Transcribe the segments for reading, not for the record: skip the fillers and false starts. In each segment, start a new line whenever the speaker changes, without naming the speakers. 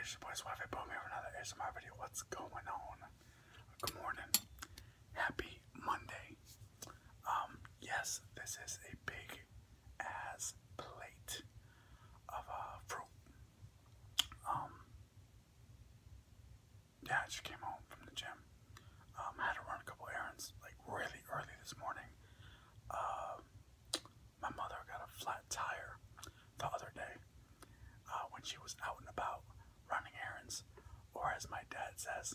it's your boy Swaffy Boom here with another ASMR video. What's going on? Good morning. Happy Monday. Yes, this is a big ass plate of fruit. Yeah, I just came home from the gym. I had to run a couple errands like really early this morning. My mother got a flat tire the other day when she was out and about running errands, or as my dad says,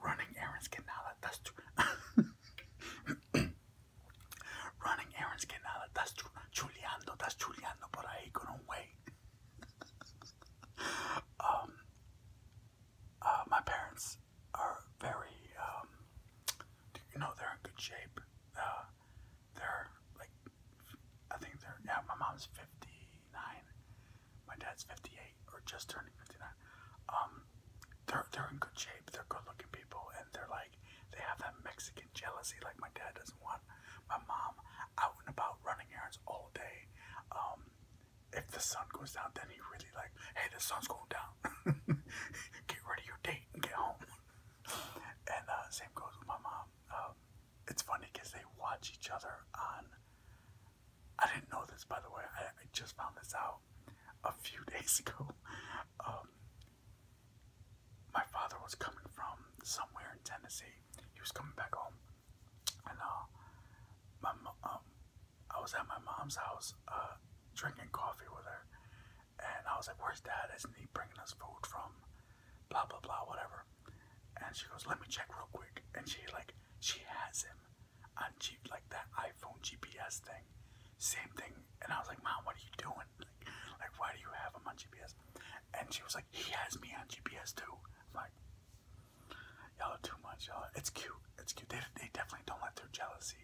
running errands que nada, that's true. Running errands que nada, that's true. Chuleando por ahí con un güey. My parents are very, they're in good shape. They're like, I think my mom's 59, my dad's 58, or just turning 59. They're in good shape. They're good-looking people, and they're like, they have that Mexican jealousy like my dad doesn't want my mom out and about running errands all day. If the sun goes down, then he really like, hey, the sun's going down. Get ready your date and get home. And same goes with my mom. It's funny because they watch each other on. I didn't know this, by the way. I just found this out a few days ago. My father was coming from somewhere in Tennessee. He was coming back home, and I was at my mom's house drinking coffee with her, and I was like, "Where's Dad? Isn't he bringing us food from blah blah blah whatever?" And she goes, "Let me check real quick." And she has him on like that iPhone GPS thing, same thing. And I was like, "Mom, what are you doing? Like why do you have him on GPS?" And she was like, "He has me on GPS too." I'm like, y'all are too much, y'all. It's cute. It's cute. They definitely don't let their jealousy,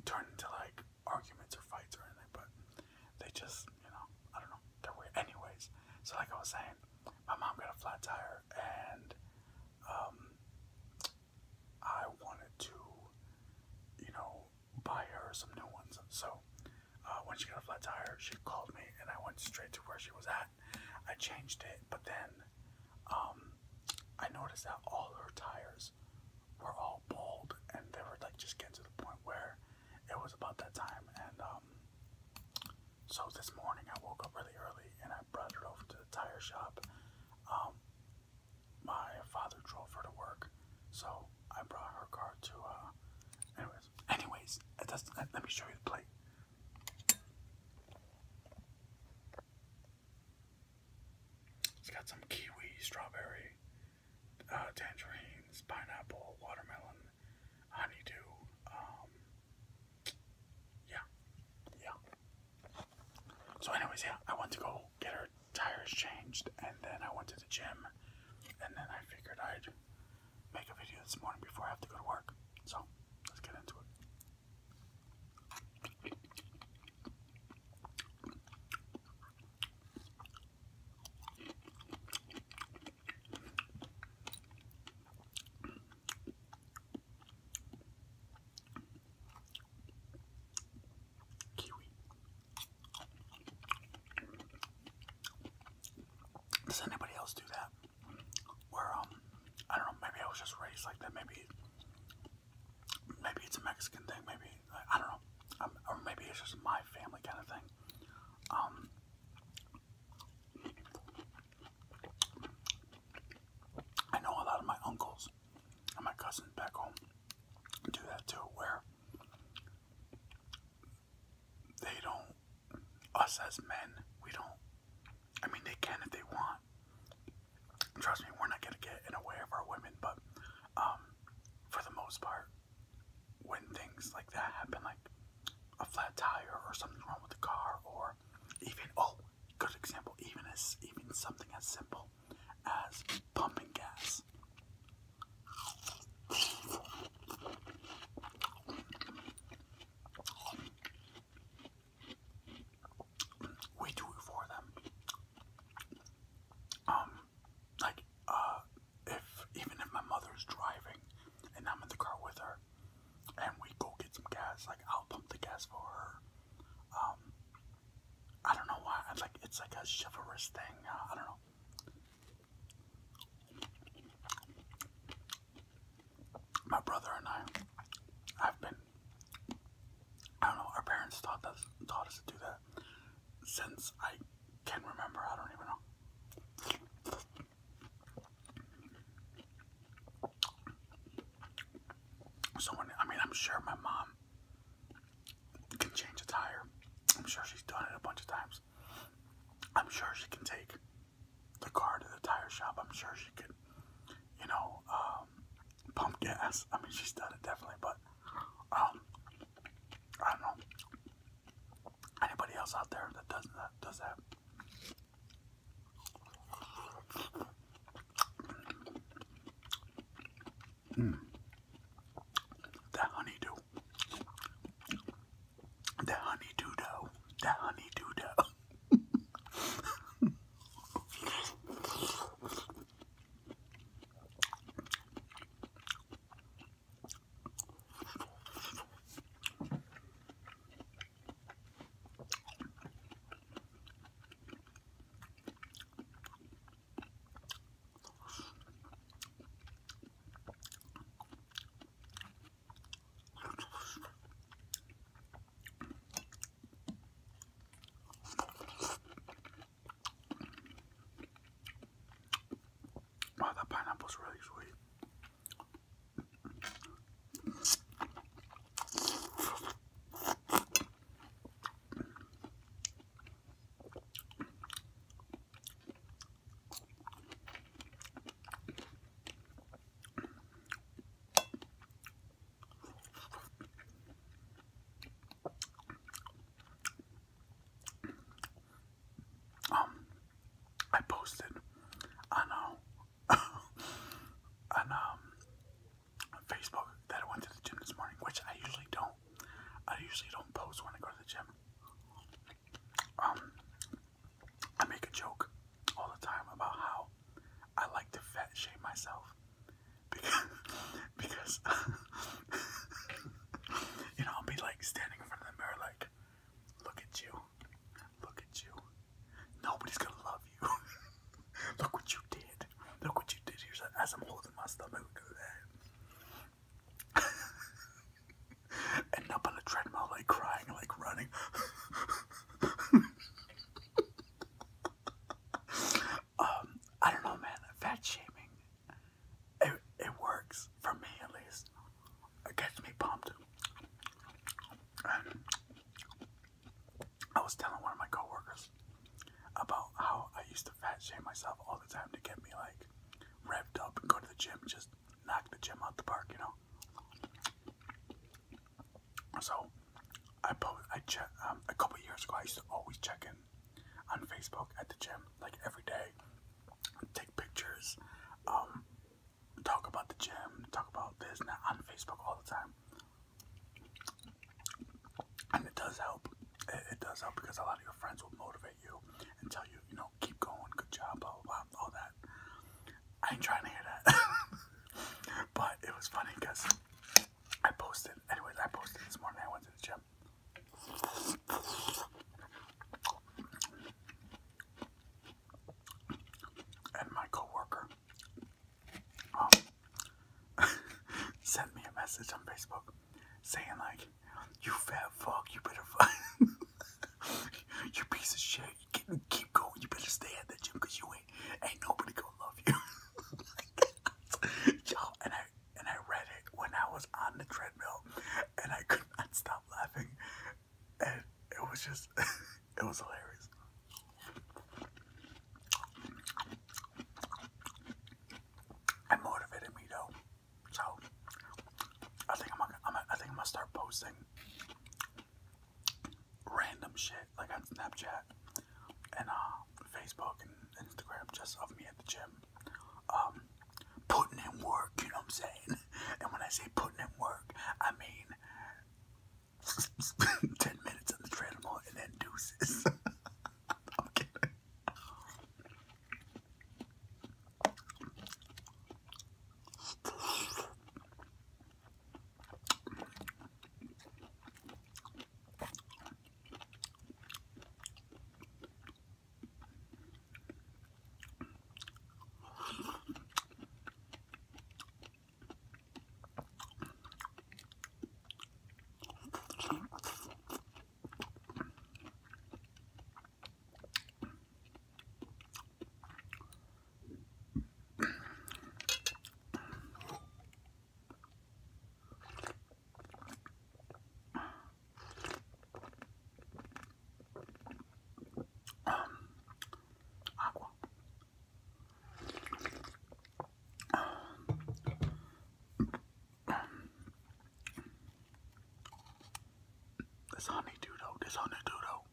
turn into like arguments or fights or anything. But they just, I don't know. They're weird. Anyways, so like I was saying, my mom got a flat tire, and I wanted to, buy her some new ones. So when she got a flat tire, she called me, and I went straight to where she was at. I changed it, but then I noticed that all her tires were all bald, and they were like just getting to the point where it was about that time. And so this morning I woke up really early, and I brought her over to the tire shop. My father drove her to work, so I brought her car to anyways, let me show you the plate. It's got some kiwi, strawberry, tangerines, pineapple, watermelon, honeydew. Yeah. So anyways, yeah, I went to go get her tires changed, and then I went to the gym, and then I figured I'd make a video this morning before I have to go to work. So let's get into it. Does anybody else do that? Where I don't know, maybe I was just raised like that. Maybe it's a Mexican thing. Maybe I don't know, or maybe it's just my family kind of thing. I know a lot of my uncles and my cousins back home do that too, where they don't. Us as men, we don't. I mean, they can if they want. Trust me, we're not gonna get in the way of our women, but for the most part, when things like that happen, like a flat tire or something wrong with the car, or even good example, even something as simple as pumping gas. We do it for them. If my mother's driving and I'm in the car with her, and we go get some gas, like I'll pump the gas for her. it's like a chivalrous thing. I don't know. My brother and I have been, I don't know, our parents taught us to do that since I can remember. I don't even know. So I'm sure my mom can change a tire. I'm sure she's done it a bunch of times. I'm sure she can take the car to the tire shop. I'm sure she can, pump gas. She's done it definitely, but I don't know. Anybody else out there that does that? That honeydew. That honeydew dough. That honeydew dough. Wow, that pineapple's really sweet. I posted on Facebook that I went to the gym this morning, which I usually don't. I usually don't post when I go to the gym. I make a joke all the time about how I like to fat shame myself because I'll be like standing in front of the mirror like, look at you, nobody's gonna love you. Look what you did. Here's as I'm holding my stomach. End up on the treadmill, like crying, like running. I don't know, man. Fat shaming, it works for me at least. It gets me pumped. And I was telling one of my coworkers about how I used to fat shame myself all the time to get me like revved up and go to the gym, just knock the gym out the park, So a couple years ago, I used to always check in on Facebook at the gym, like every day, take pictures, talk about the gym, talk about this and that on Facebook all the time. And it does help. It does help because a lot of your friends will motivate you and tell you, keep going, good job, blah, blah, blah, all that. I ain't trying to hear that. But it was funny because I posted this morning. I went to the gym. And my coworker sent me a message on Facebook saying like, you fat fuck, you better you piece of shit, you keep going, you better stay at the gym because you ain't nobody gonna love you. Yo, and I read it when I was on the treadmill and I could not stop laughing, and it was just it was hilarious. It motivated me though, so I think I'm gonna start posting random shit like on Snapchat and Facebook and Instagram just of me at the gym, putting in work. You know what I'm saying? And when I say putting in work, I mean 10 minutes on the treadmill and then deuces. I'm kidding. This honey doodle, this honey doodle.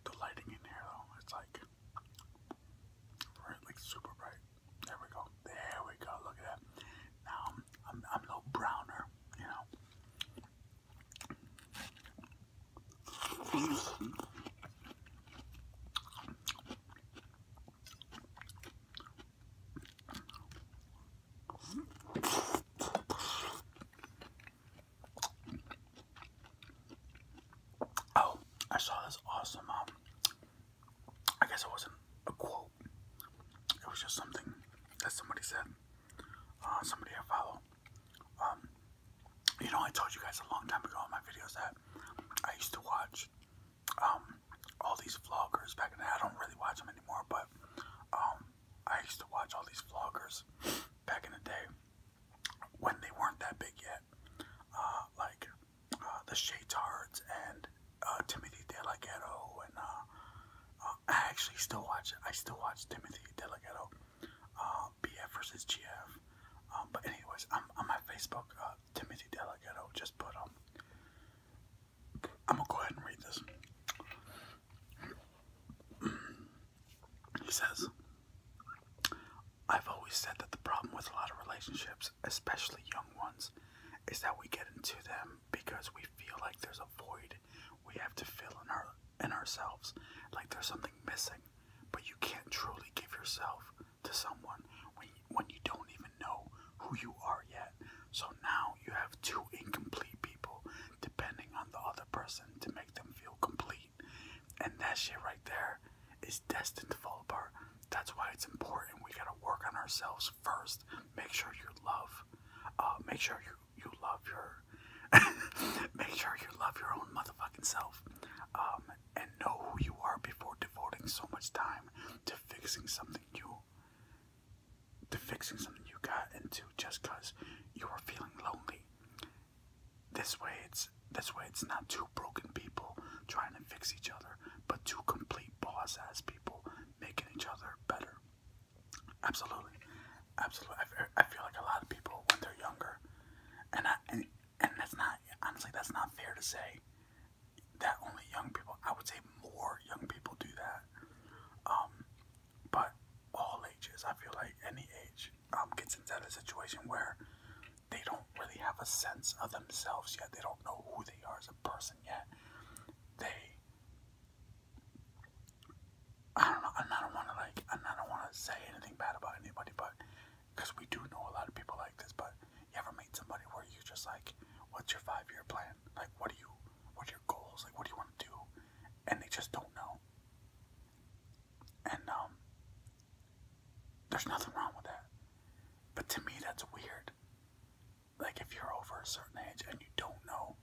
The lighting in here though, it's like super bright. There we go. There we go. Look at that. Now I'm a little browner, you know. Oh, I saw this awesome. I guess it wasn't a quote. It was just something that somebody said. Somebody I follow. You know, I told you guys a long time ago in my videos that I used to watch all these vloggers back in the day. I don't really watch them anymore, but I used to watch all these vloggers back in the day when they weren't that big yet. Like the Shaytards and Timothy DeLaGhetto, and I actually still watch it. I still watch Timothy DeLaGhetto, BF versus GF. But anyways, I'm on my Facebook, Timothy DeLaGhetto. Just put I'm gonna go ahead and read this. He says, I've always said that the problem with a lot of relationships, especially young ones, is that we get into them because we feel like there's a void we have to fill in ourselves, like there's something missing, but you can't truly give yourself to someone when you don't even know who you are yet. So now you have two incomplete people depending on the other person to make them feel complete, and that shit right there is destined to fall apart. That's why it's important. We gotta work on ourselves first. Make sure you love. Make sure you love your. Make sure you love your own motherfucking self. And know who you are before devoting so much time to fixing something you got into just because you are feeling lonely. This way it's not two broken people trying to fix each other, but two complete boss-ass people making each other better. Absolutely. Absolutely. I feel like a lot of people when they're younger, and that's not, honestly, that's not fair to say that only young people. I would say more young people do that. But all ages, I feel like any age gets into a situation where they don't really have a sense of themselves yet. They don't know who they are as a person yet. I don't know, I don't want to say anything bad about anybody, but because we do know a lot of people like this. But you ever meet somebody where you just like, what's your 5-year plan? Like, what are your goals? Like, what do you want to do? And they just don't know. And there's nothing wrong with that. But to me, that's weird. Like, if you're over a certain age and you don't know,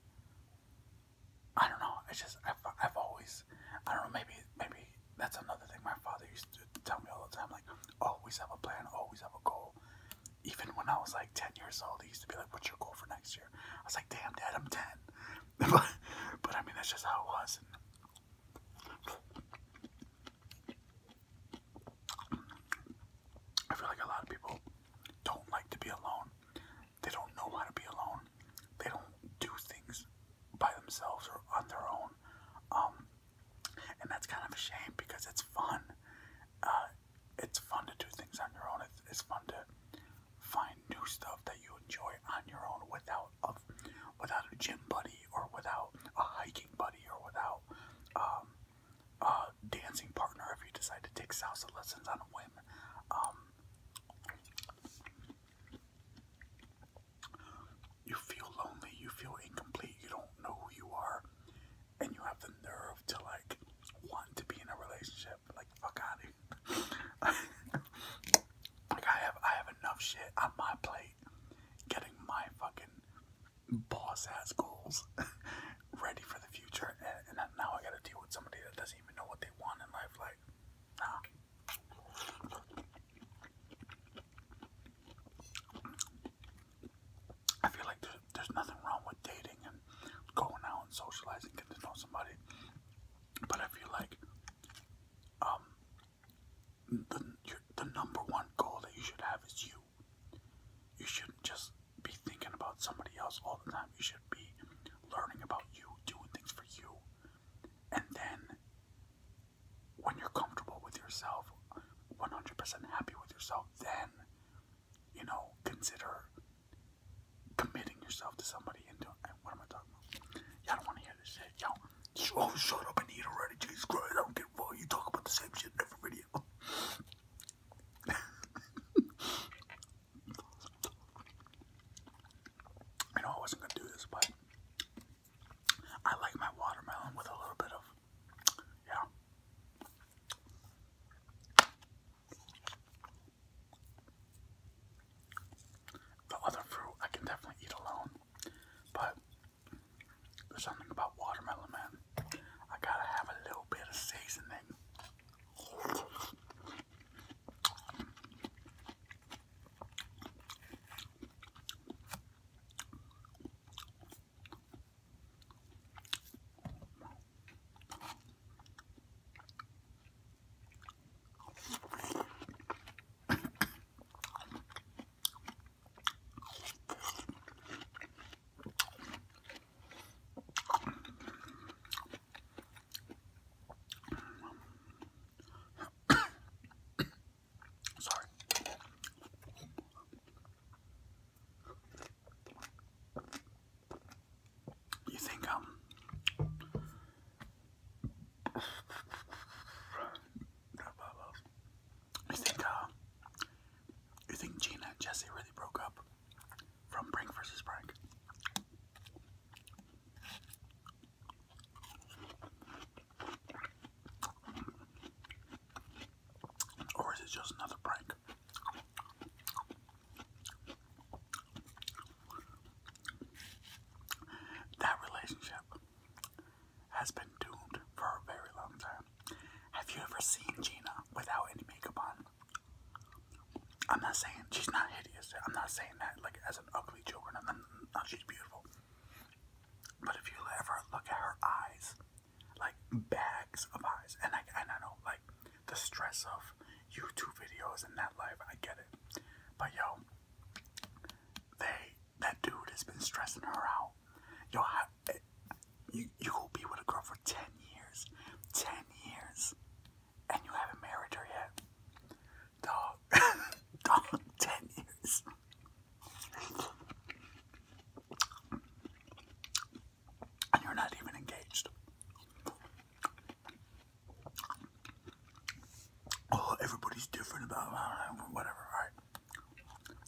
I don't know. It's just I've always, I don't know. Maybe that's another thing my father used to tell me all the time. Like, always have a plan, always have a goal. Even when I was like 10 years old, he used to be like, "What's your goal for next year?" I was like, "Damn, Dad, I'm 10." but I mean, that's just how it was. And I feel like a lot of people don't like to be alone. They don't know how to be alone. They don't do things by themselves or on their own. And that's kind of a shame because it's fun. It's fun to do things on your own. It's fun to find new stuff that you enjoy on your own without a gym buddy, or without a hiking buddy, or without a dancing partner if you decide to take salsa lessons on a whim. You feel lonely, you feel incomplete, you don't know who you are, and you have the nerve to like want to be in a relationship. Like, fuck out of here. Like, I have enough shit on my plate getting my fucking boss ass goals ready for the future, and now I gotta deal with somebody that doesn't even know what they want in life. Like, nah. socialize and get to know somebody. But I feel like um, the number one goal that you should have is you. You shouldn't just be thinking about somebody else all the time. You should be learning about you, doing things for you. And then when you're comfortable with yourself, 100% happy with yourself, then, you know, consider committing yourself to somebody and doing, what am I talking about? Y'all don't want to hear this shit. Yo, shut up and eat already. Jesus Christ, I don't get involved. You talk about the same shit in every video. I know I wasn't gonna do this, but I like my watermelon with a little bit of, yeah. The other fruit I can definitely eat alone, but there's something about watermelon, man. I gotta have a little bit of seasoning. Sorry. You think you think Gina and Jesse really broke up from Prank versus Prank? Or is it just another prank? That relationship has been doomed for a very long time. Have you ever seen Gina without any makeup on? I'm not saying she's not hideous. I'm not saying that like as an ugly joke or nothing. No, she's beautiful. But if you ever look at her eyes, like bags of eyes, and I know like the stress of YouTube videos and that life, I get it. But yo, that dude has been stressing her out. Yo, you will be with a girl for 10 years. 10 years. And you haven't married her yet. Dog. Dog, 10 years. And you're not even engaged. Oh, everybody's different about whatever, alright.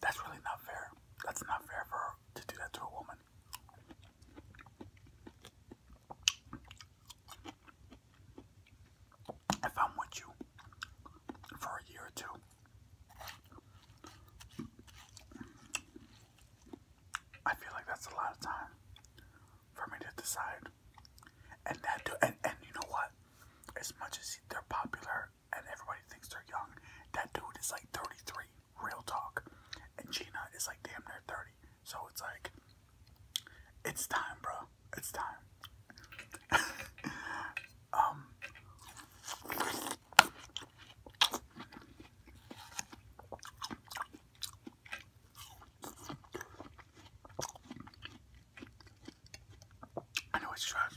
That's really not fair. That's not fair for her to do that to a woman. If I'm with you for a year or two, I feel like that's a lot of time for me to decide. And and you know what? As much as they're popular and everybody thinks they're young, that dude is like 33, real talk. And Gina is like damn near 30. So it's like, it's time, bro. It's time. I know it's trash.